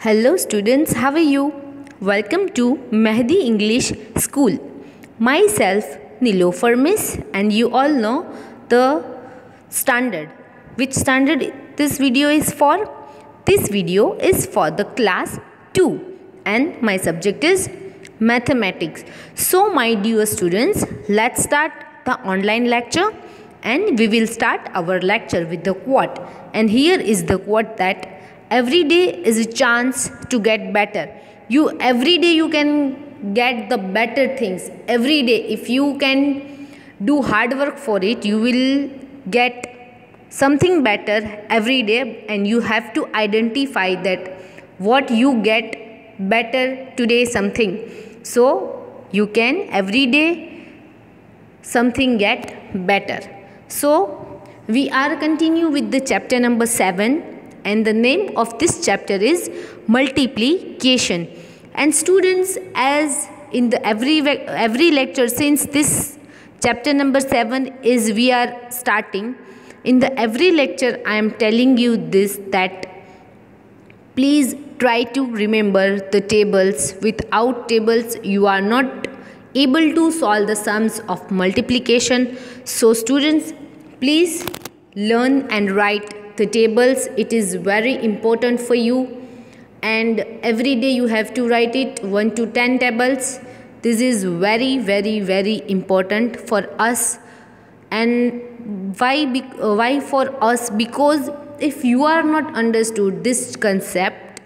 Hello students, how are you? Welcome to Mehdi English School. Myself Nilofer Miss, and you all know the standard. Which standard this video is for? This video is for the class 2 and my subject is mathematics. So my dear students, let's start the online lecture and we will start our lecture with the quote. And here is the quote that every day is a chance to get better. Every day you can get the better things. Every day if you can do hard work for it, you will get something better every day, and you have to identify that what you get better today something. So you can every day something get better. So we are continue with the chapter number 7. And the name of this chapter is multiplication. And students, as in the every lecture since this chapter number 7 is we are starting, in the every lecture I am telling you this, that please try to remember the tables. Without tables you are not able to solve the sums of multiplication. So students, please learn and write the tables. It is very important for you, and every day you have to write it 1 to 10 tables. This is very important for us. And why for us? Because if you are not understood this concept,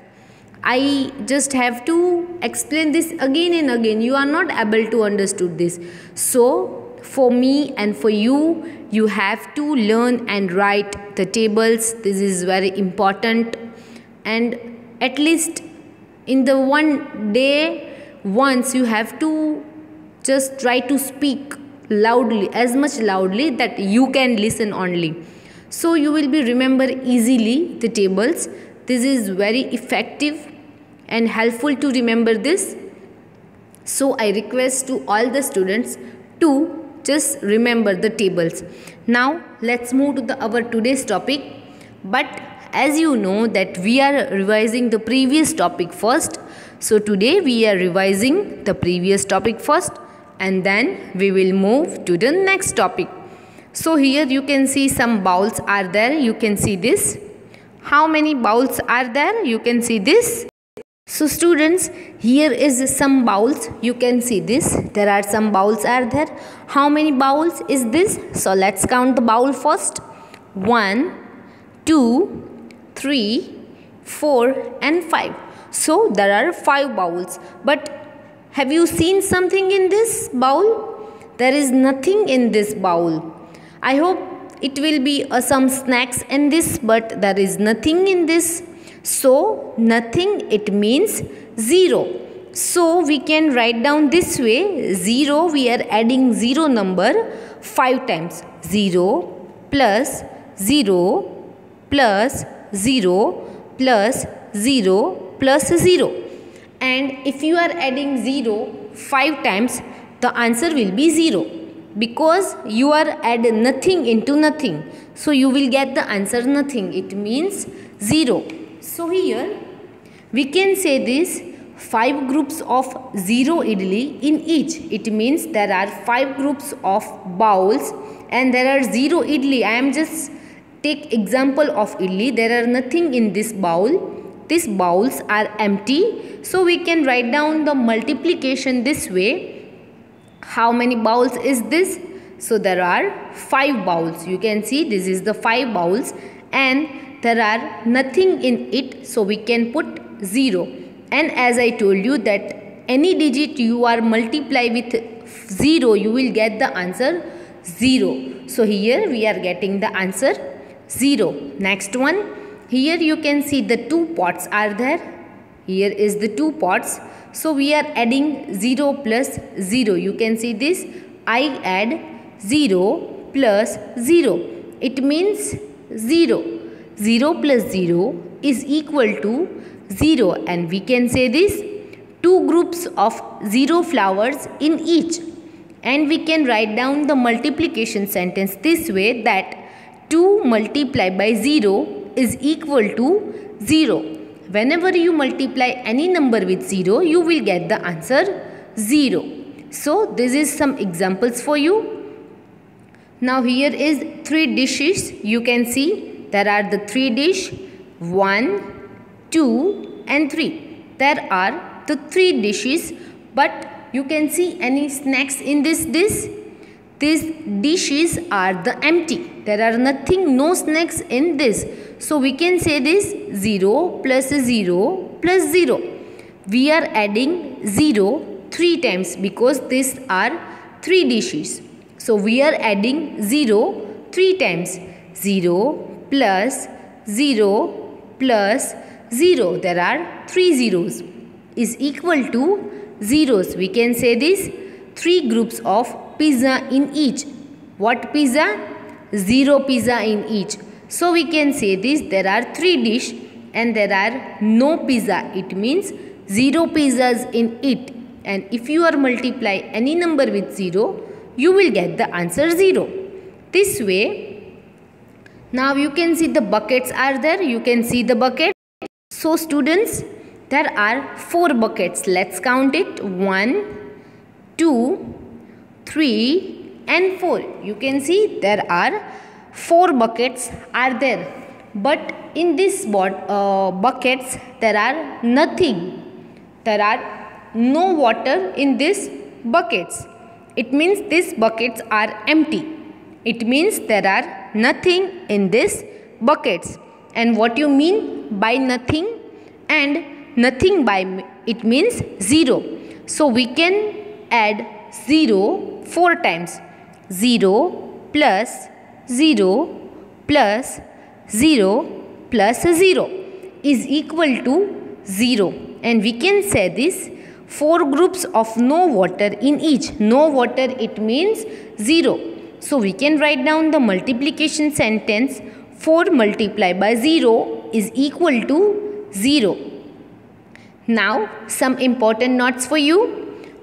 I just have to explain this again and again. You are not able to understood this. So for me and for you, you have to learn and write the tables. This is very important, and at least in the one day once you have to just try to speak loudly, as much loudly that you can listen only. So you will be remember easily the tables. This is very effective and helpful to remember this. So I request to all the students to just remember the tables. Now let's move to our today's topic. But as you know that we are revising the previous topic first. So today we are revising the previous topic first, and then we will move to the next topic. So here you can see some bowls are there. You can see this. How many bowls are there? You can see this. So students, here is some bowls. You can see this. There are some bowls are there. How many bowls is this? So let's count the bowl first. 1, 2, 3, 4 and 5. So there are 5 bowls. But have you seen something in this bowl? There is nothing in this bowl. I hope it will be some snacks in this, but there is nothing in this. So nothing, it means 0. So we can write down this way. 0, we are adding 0 number 5 times. 0 plus 0 plus 0 plus 0 plus 0. And if you are adding 0 5 times, the answer will be 0. Because you are adding nothing into nothing. So you will get the answer nothing. It means 0. So here we can say this 5 groups of 0 idli in each. It means there are 5 groups of bowls and there are 0 idli. I am just take example of idli. There are nothing in this bowl. These bowls are empty. So we can write down the multiplication this way. How many bowls is this? So there are 5 bowls. You can see this is the 5 bowls and there are nothing in it, so we can put 0. And as I told you that any digit you are multiply with 0, you will get the answer 0. So here we are getting the answer 0. Next one, here you can see the 2 pots are there. Here is the 2 pots. So we are adding 0 plus 0. You can see this. I add 0 plus 0. It means 0. 0 plus 0 is equal to 0, and we can say this 2 groups of 0 flowers in each. And we can write down the multiplication sentence this way, that 2 multiplied by 0 is equal to 0. whenever you multiply any number with 0, you will get the answer 0. So this is some examples for you. Now here is 3 dishes. You can see there are the 3 dish, 1, 2 and 3. There are the 3 dishes, but you can see any snacks in this dish. These dishes are the empty. There are nothing, no snacks in this. So we can say this 0 plus 0 plus 0. We are adding 0 3 times because these are 3 dishes. So we are adding 0 3 times. 0 plus 0 plus 0. There are 3 zeros is equal to zeros. We can say this 3 groups of pizza in each. What pizza? 0 pizza in each. So we can say this there are 3 dish and there are no pizza. It means 0 pizzas in it. And if you are multiply any number with 0, you will get the answer 0. This way, now you can see the buckets are there. You can see the bucket. So students, there are 4 buckets. Let's count it. 1, 2, 3 and 4. You can see there are 4 buckets are there. But in this buckets, there are nothing. There are no water in these buckets. It means these buckets are empty. It means there are nothing in these buckets. And what you mean by nothing? And nothing by it means 0. So we can add 0 4 times. 0 plus 0 plus 0 plus 0 is equal to 0. And we can say this 4 groups of no water in each. No water it means 0. So we can write down the multiplication sentence 4 multiplied by 0 is equal to 0. Now some important notes for you.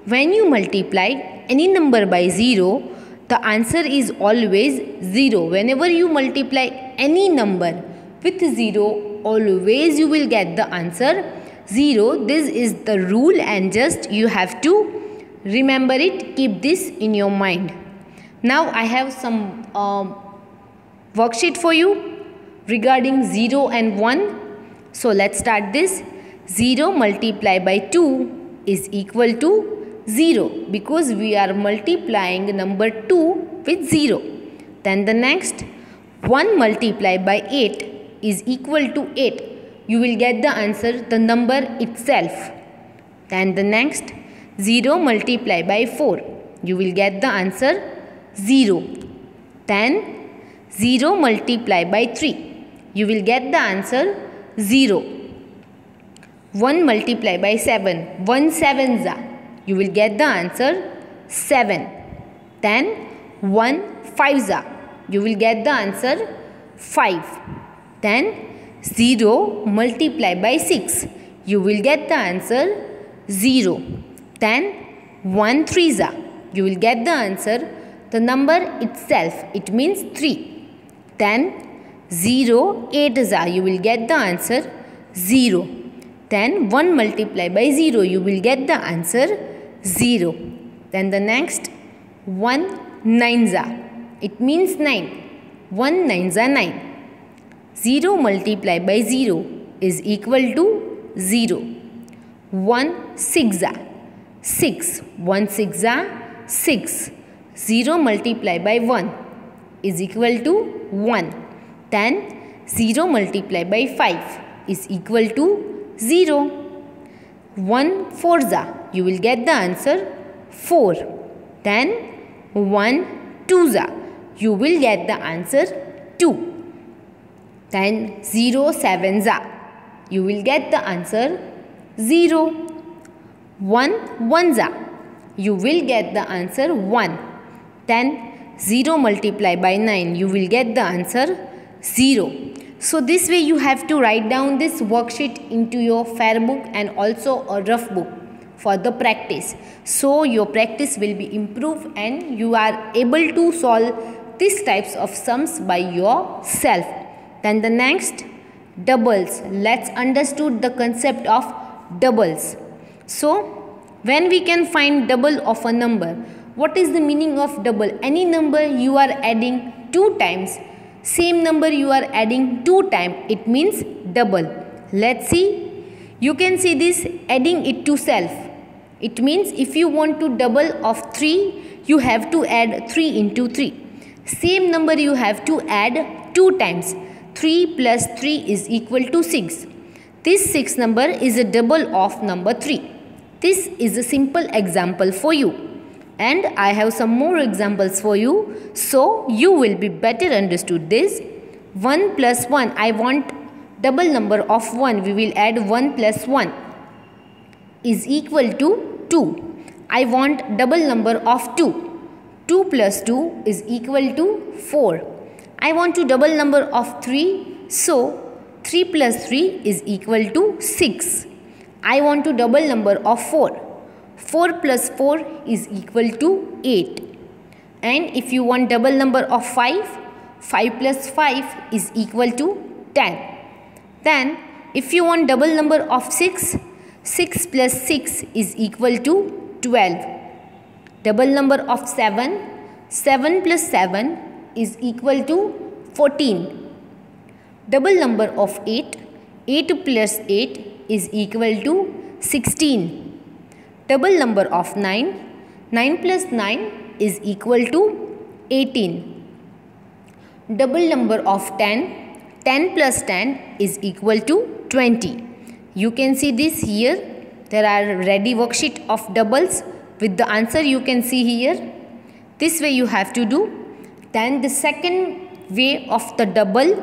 When you multiply any number by 0, the answer is always 0. Whenever you multiply any number with 0, always you will get the answer 0. This is the rule and just you have to remember it. Keep this in your mind. Now I have some worksheet for you regarding 0 and 1. So let's start this. 0 multiplied by 2 is equal to 0 because we are multiplying number 2 with 0. Then the next 1 multiplied by 8 is equal to 8. You will get the answer the number itself. Then the next 0 multiplied by 4. You will get the answer 0. Then 0 multiplied by 3. You will get the answer 0. 1 multiplied by 7. 1 sevens are. You will get the answer 7. Then 1 fives are. You will get the answer 5. Then 0 multiplied by 6. You will get the answer 0. Then 1 threes are. You will get the answer the number itself. It means 3. Then 0 eights are. You will get the answer 0. Then 1 multiplied by 0. You will get the answer 0. Then the next 1 nines are. It means 9. 1 nines are 9. 0 multiplied by 0 is equal to 0. 1 six are. 6. 1 six are 6. 0 multiplied by 1 is equal to 1. Then 0 multiplied by 5 is equal to 0. 1 fours are. You will get the answer 4. Then 1 twos are. You will get the answer 2. Then 0 sevens are. You will get the answer 0. 1 ones are. You will get the answer 1. Then 0 multiplied by 9. You will get the answer 0. So this way you have to write down this worksheet into your fair book and also a rough book for the practice. So your practice will be improved and you are able to solve these types of sums by yourself. Then the next doubles. Let's understood the concept of doubles. So when we can find double of a number, what is the meaning of double? Any number you are adding 2 times, same number you are adding 2 times, it means double. Let's see. You can see this adding it to self. It means if you want to double of 3, you have to add 3 into 3. Same number you have to add 2 times. 3 plus 3 is equal to 6. This 6 number is a double of number 3. This is a simple example for you. And I have some more examples for you, so you will be better understood this. 1 plus 1, I want double number of 1, we will add 1 plus 1 is equal to 2. I want double number of 2. 2 plus 2 is equal to 4. I want to double number of 3, so 3 plus 3 is equal to 6. I want to double number of 4. 4 plus 4 is equal to 8. And if you want double number of 5, 5 plus 5 is equal to 10. Then if you want double number of 6, 6 plus 6 is equal to 12. Double number of 7, 7 plus 7 is equal to 14. Double number of 8, 8 plus 8 is equal to 16. Double number of 9, 9 plus 9 is equal to 18. Double number of 10, 10 plus 10 is equal to 20. You can see this here. There are ready worksheet of doubles with the answer you can see here. This way you have to do. Then the second way of the double,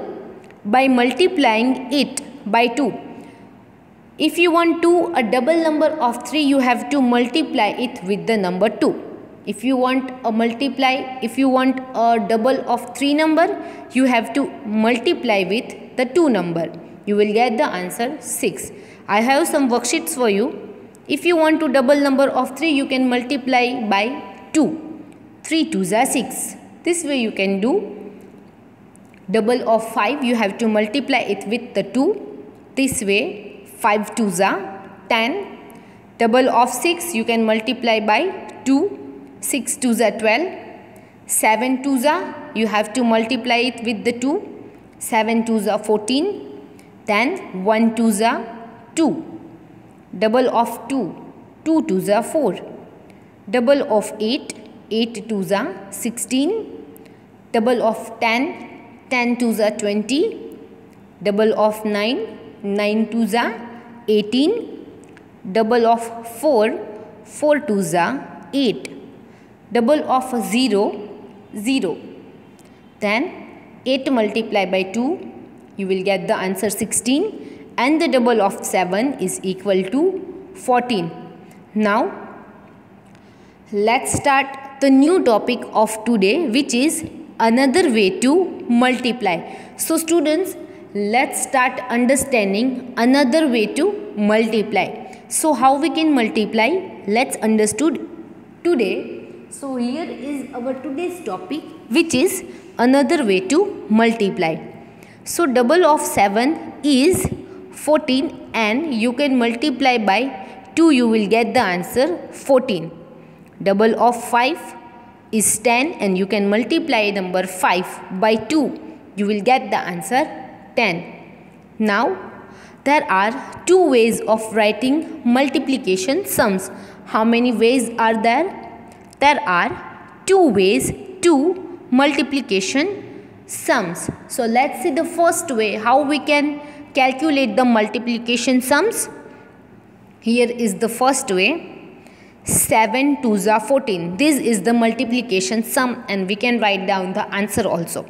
by multiplying it by 2. If you want to a double number of 3, you have to multiply it with the number 2. If you want a double of 3 number, you have to multiply with the 2 number. You will get the answer 6. I have some worksheets for you. If you want to double number of 3, you can multiply by 2. 3 2s are 6. This way you can do. Double of 5, you have to multiply it with the 2. This way 5 2s are 10. Double of 6, you can multiply by 2. 6 2s are 12. 7 2s are, you have to multiply it with the 2. 7 2s are 14. Then 1 2s are 2. Double of 2, 2 2s are 4. Double of 8, 8 2s are 16. Double of 10, 10 2s are 20. Double of 9, 9 2s are 18. Double of 4, 4 2s are 8. Double of 0, 0. Then 8 multiplied by 2, you will get the answer 16. And the double of 7 is equal to 14. Now, let's start the new topic of today, which is another way to multiply. So students, let's start understanding another way to multiply. So how we can multiply? Let's understood today. So here is our today's topic, which is another way to multiply. So double of 7 is 14 and you can multiply by 2, you will get the answer 14. Double of 5 is 10 and you can multiply number 5 by 2, you will get the answer 10. Now there are 2 ways of writing multiplication sums. How many ways are there? There are 2 ways to multiplication sums. So let's see the first way how we can calculate the multiplication sums. Here is the first way. 7 2s are 14. This is the multiplication sum and we can write down the answer also.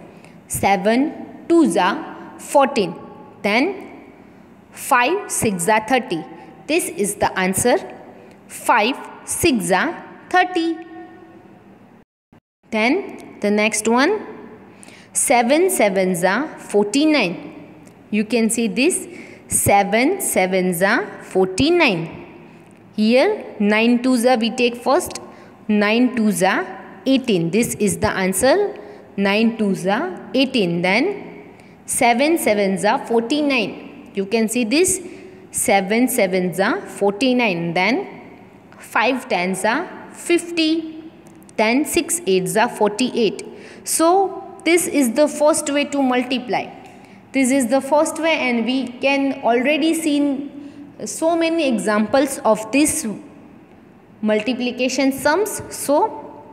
7 2s are 14. Then 5 6 are 30. This is the answer. 5 6 are 30. Then the next one. 7 7s are 49. You can see this. 7 7s are 49. Here 9 2s are we take first. 9 2s are 18. This is the answer. 9 2s are 18. Then 7 sevens are 49. You can see this. 7 sevens are 49. Then 5 tens are 50. Then 6 eights are 48. So this is the first way to multiply. This is the first way, and we can already see so many examples of this multiplication sums. So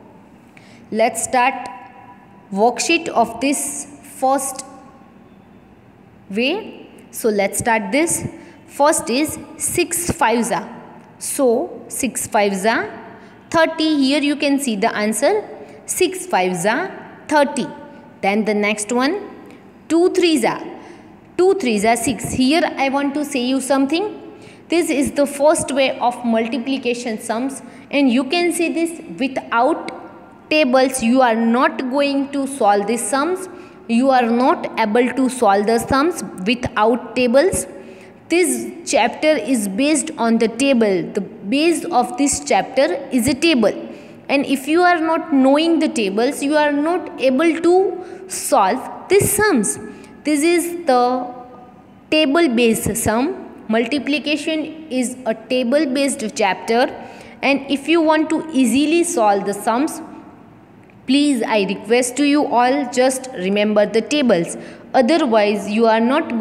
let's start worksheet of this first way. So let's start this. First is 6 fives are. So 6 fives are 30. Here you can see the answer. 6 fives are 30. Then the next one, 2 threes are. 2 threes are 6. Here I want to say you something. This is the first way of multiplication sums, and you can see this without tables. You are not going to solve these sums. You are not able to solve the sums without tables. This chapter is based on the table. The base of this chapter is a table. And if you are not knowing the tables, you are not able to solve these sums. This is the table based sum. Multiplication is a table based chapter, and if you want to easily solve the sums, please, I request to you all, just remember the tables. Otherwise you are not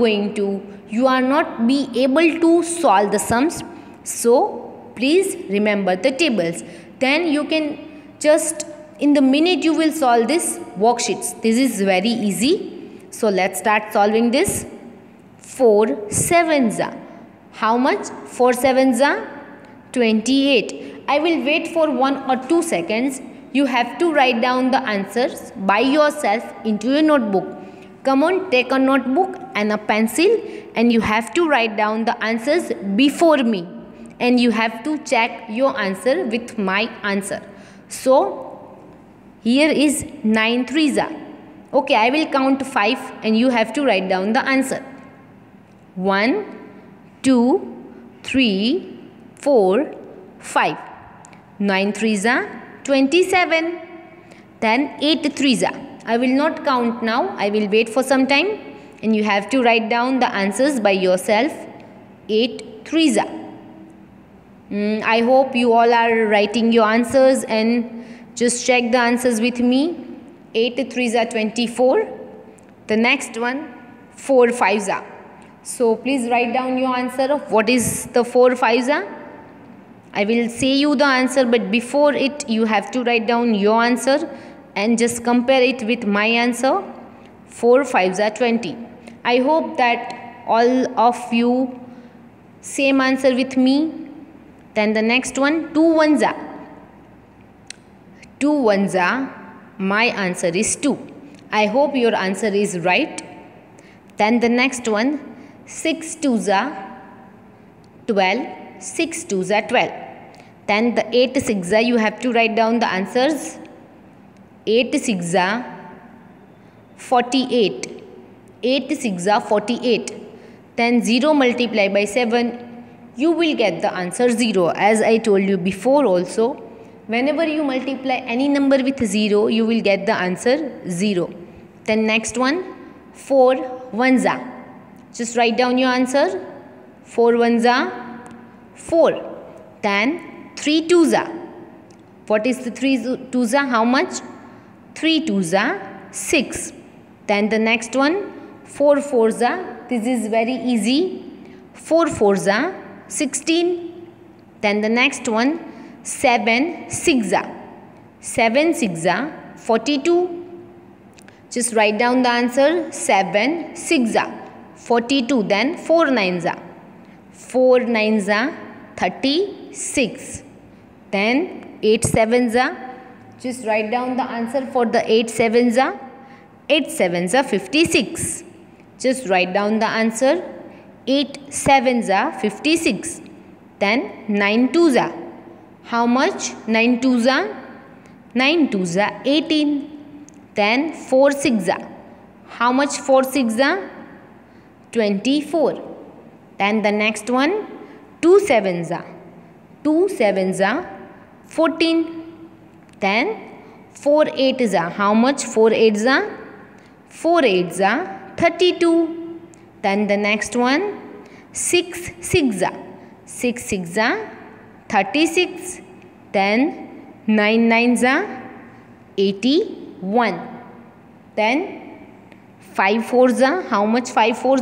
be able to solve the sums. So please remember the tables. Then you can just in the minute you will solve this worksheets. This is very easy. So let's start solving this. 4 sevens are. How much? 4 sevens are 28. I will wait for 1 or 2 seconds. You have to write down the answers by yourself into your notebook. Come on, take a notebook and a pencil, and you have to write down the answers before me. And you have to check your answer with my answer. So, here is 9 threes are. Okay, I will count 5 and you have to write down the answer. 1, 2, 3, 4, 5. 9 threes are 27. Then 8 threes are. I will not count now. I will wait for some time, and you have to write down the answers by yourself. 8 threes are. I hope you all are writing your answers, and just check the answers with me. 8 threes are 24. The next one, 4 fives are. So please write down your answer of what is the 4 fives are. I will say you the answer, but before it you have to write down your answer and just compare it with my answer. 4 fives are 20. I hope that all of you same answer with me. Then the next one, 2 ones are. 2 ones are. My answer is 2. I hope your answer is right. Then the next one, 6 twos are 12. 6 twos are 12. Then the 8 sixes are, you have to write down the answers. 8 sixes are 48. 8 sixes are 48. Then 0 multiplied by 7, you will get the answer 0. As I told you before also, whenever you multiply any number with 0, you will get the answer 0. Then next one, 4 ones are. Just write down your answer. 4 ones are 4. Then 3 twos are. What is the 3 twos are? How much? 3 twos are 6. Then the next one, 4 fours are. This is very easy. 4 fours are 16. Then the next one, 7 sixes are. 7 sixes are 42. Just write down the answer. 7 sixes are 42. Then 4 nines are. 4 nines are 36. Then 8 sevens are. Just write down the answer for the 8 sevens are. 8 sevens are 56. Just write down the answer. 8 sevens are 56. Then 9 twos are. How much? 9 twos are? 9 twos are 18. Then 4 sixes are. How much 4 sixes are? 24. Then the next one, 2 sevens are. 2 sevens are 14. Then 4 eights are. How much 4 eights are? 4 eights are 32. Then the next one, 6 6 6 6 36. Then 9 9 81. Then 5 4 how much 5 4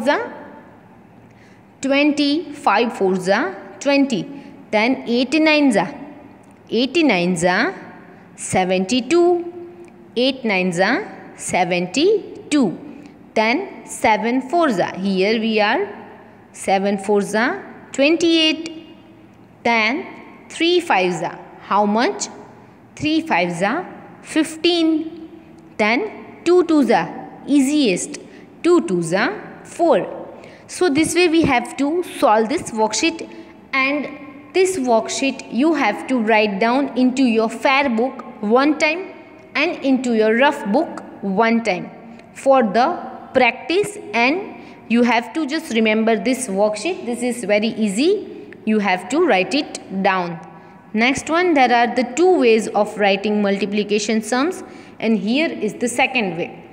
20. 5 4 20. Then 8 9 72. 8 9 72. Then 7 4 here we are 7 4 28. Then 3 5 how much 3 5 15. Then 2 2 easiest 2 2 4. So this way we have to solve this worksheet, and this worksheet you have to write down into your fair book one time and into your rough book one time for the practice, and you have to just remember this worksheet. This is very easy. You have to write it down. Next one, there are the two ways of writing multiplication sums, and here is the second way.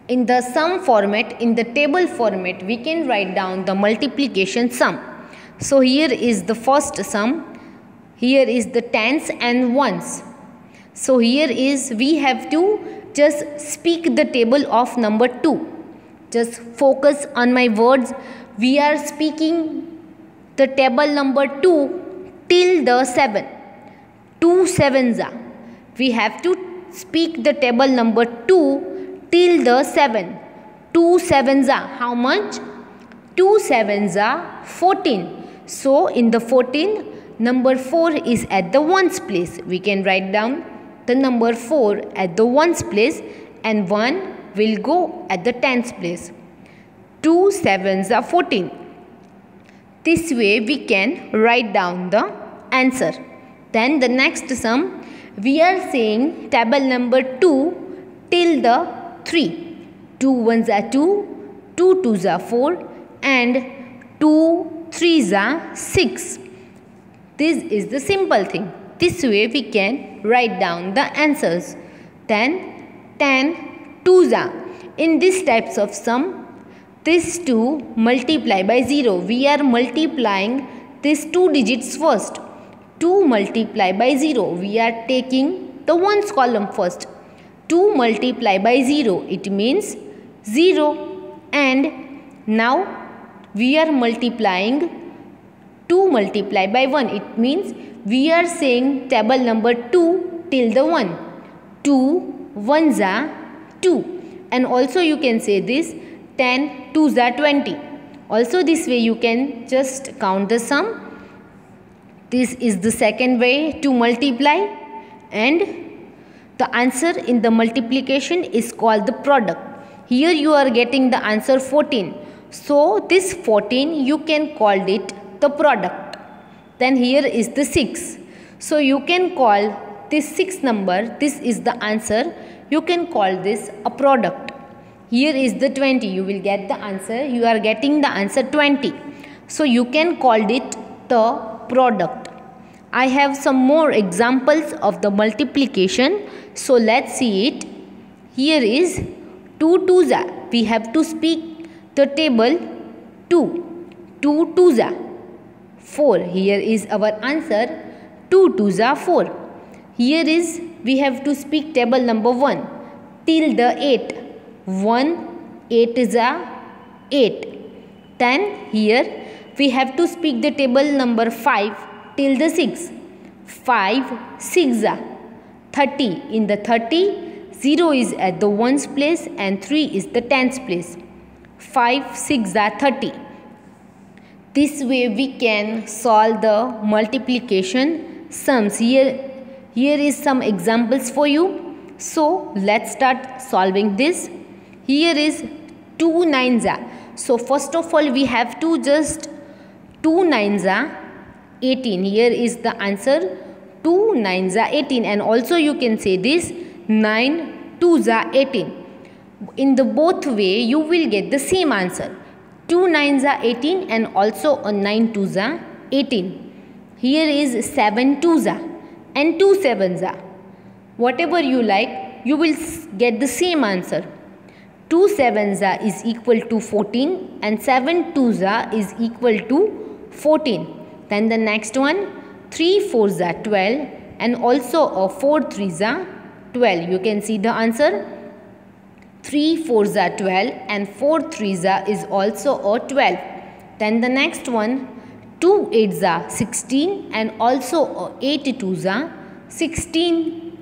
In the sum format, in the table format, we can write down the multiplication sum. So here is the first sum. Here is the tens and ones. So here is we have to just speak the table of number 2. Just focus on my words. We are speaking the table number 2 till the 7. 2 sevens. We have to speak the table number 2 till the 7. 2 sevens how much? 2 sevens 14. So in the 14, number 4 is at the ones place. We can write down the number 4 at the ones place, and 1 will go at the tens place. 2 sevens 14. This way we can write down the answer. Then the next sum, we are saying table number 2 till the 3. 2 ones are 2, 2 twos are 4, and 2 3s are 6. This is the simple thing. This way we can write down the answers. Then 10 2s are. In these types of sum, this 2 multiply by 0. We are multiplying these 2 digits first. 2 multiply by 0. We are taking the ones column first. 2 multiply by 0. It means 0. And now we are multiplying 2 multiply by 1. It means we are saying table number 2 till the 1. 2 ones are 2. And also you can say this 10 twos are 20. Also this way you can just count the sum. This is the second way to multiply, and the answer in the multiplication is called the product. Here you are getting the answer 14. So this 14 you can call it the product. Then here is the 6. So you can call this 6 number, this is the answer. You can call this a product. Here is the 20. You will get the answer. You are getting the answer 20. So you can call it the product. I have some more examples of the multiplication. So let's see it. Here is 2 twos are. We have to speak the table 2. 2 twos are 4. Here is our answer. 2 twos are 4. Here is we have to speak table number 1 till the 8. 1 8 is a 8. Then here we have to speak the table number 5 till the 6. 5 6 are 30. In the 30, 0 is at the ones place and 3 is the tens place. 5 6 are 30. This way we can solve the multiplication sums. Here is some examples for you. So let's start solving this. Here is 2 nines are. So first of all we have to just 2 nines are 18. Here is the answer. 2 nines are 18, and also you can say this 9 twos are 18. In the both way you will get the same answer. 2 nines are 18 and also a 9 twos are 18. Here is 7 twos are and 2 sevens are. Whatever you like, you will get the same answer. 2 sevens is equal to 14 and 7 twos is equal to 14. Then the next one, 3 fours are 12 and also 4 threes are 12. You can see the answer. 3 fours are 12 and 4 threes is also 12. Then the next one, 2 eights are 16 and also 8 twos are 16.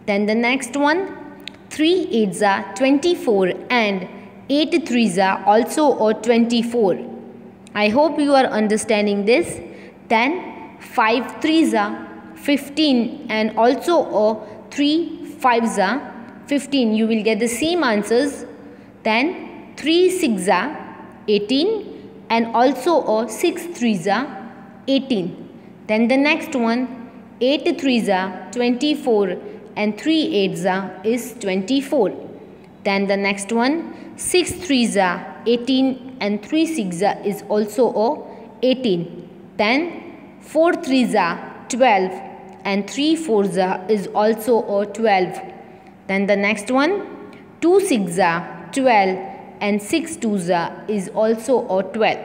Then the next one, 3 eights are 24 and 8 threes are also 24. I hope you are understanding this. Then 5 threes are 15 and also 3 fives are 15. You will get the same answers. Then 3 sixes are 18 and also 6 threes are 18. Then the next one, 8 threes are 24 and 3 eights is 24. Then the next one, 6 threes are 18 and 3 sixes is also 18. Then 4 threes are 12 and 3 fours is also 12. Then the next one, 2 sixes are 12 and 6 twos is also 12.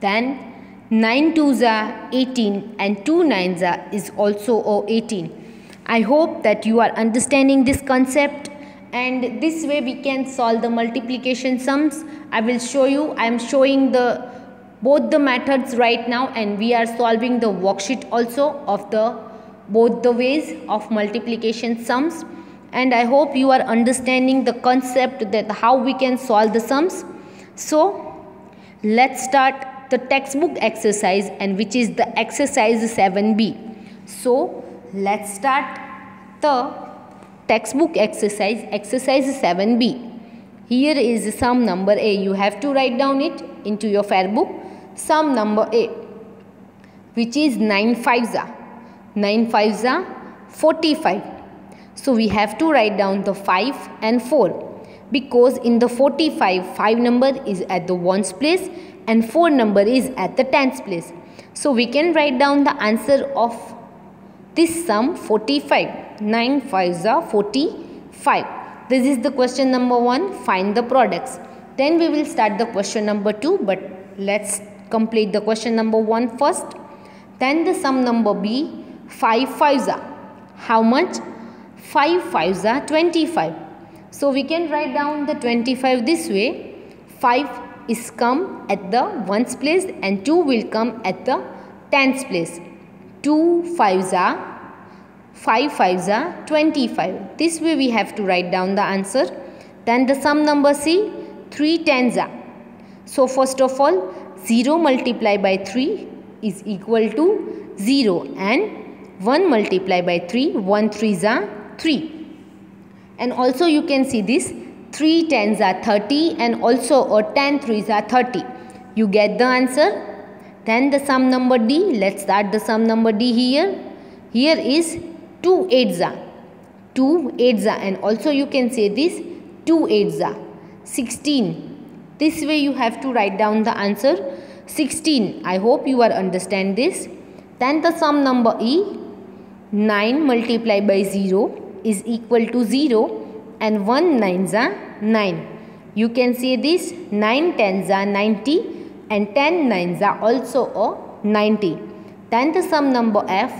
Then 9 twos are 18 and 2 nines is also 18. I hope that you are understanding this concept, and this way we can solve the multiplication sums. I will show you. I am showing both the methods right now, and we are solving the worksheet also of both the ways of multiplication sums. And I hope you are understanding the concept that how we can solve the sums. So let's start the textbook exercise, and which is the exercise 7b. So let's start the textbook exercise 7b. Here is sum number A. You have to write down it into your fair book. Sum number A, which is 9 fives are 45. So we have to write down the 5 and 4, because in the 45, 5 number is at the ones place and 4 number is at the tens place. So we can write down the answer of this sum 45. 9 fives are 45. This is the question number 1. Find the products. Then we will start the question number 2, but let's complete the question number 1 first. Then the sum number B, 5 fives are how much? 5 fives are 25. So we can write down the 25 this way. 5 is come at the ones place and 2 will come at the tens place. 5 fives are 25. This way we have to write down the answer. Then the sum number C, 3 tens are. So first of all, 0 multiplied by 3 is equal to 0, and 1 multiplied by 3, 1 threes are 3. And also you can see this, 3 tens are 30 and also 10 threes are 30. You get the answer. Then the sum number D. Let's start the sum number D here. Here is 2 eights are and also you can say this 2 eights are 16. This way you have to write down the answer 16. I hope you are understand this. Then the sum number E, 9 multiplied by 0 is equal to 0 and 1 nines are 9. You can say this 9 tens are 90 and 10 nines are also 90. Then the sum number F,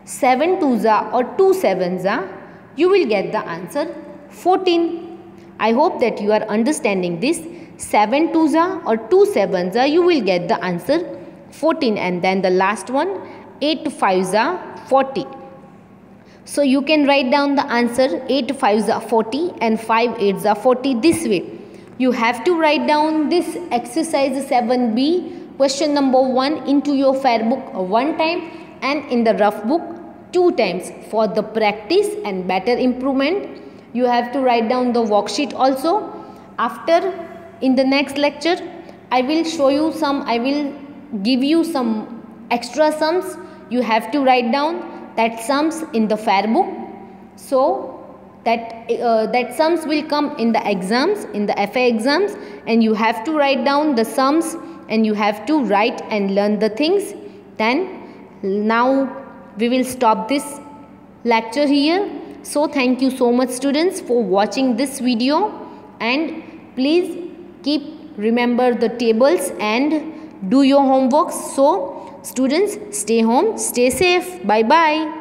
7 twos are or 2 sevens are, you will get the answer 14. I hope that you are understanding this. 7 twos are or 2 sevens are, you will get the answer 14. And then the last one, 8 fives are 40. So you can write down the answer 8 fives are 40 and 5 eights are 40 this way. You have to write down this exercise 7b question number 1 into your fair book 1 time and in the rough book 2 times for the practice and better improvement. You have to write down the worksheet also. After, in the next lecture, I will show you I will give you some extra sums. You have to write down that sums in the fair book, so that sums will come in the exams, in the FA exams, and you have to write down the sums and you have to write and learn the things. Then now we will stop this lecture here. So thank you so much students for watching this video, and please keep remember the tables and do your homework. So students, stay home, stay safe. Bye bye.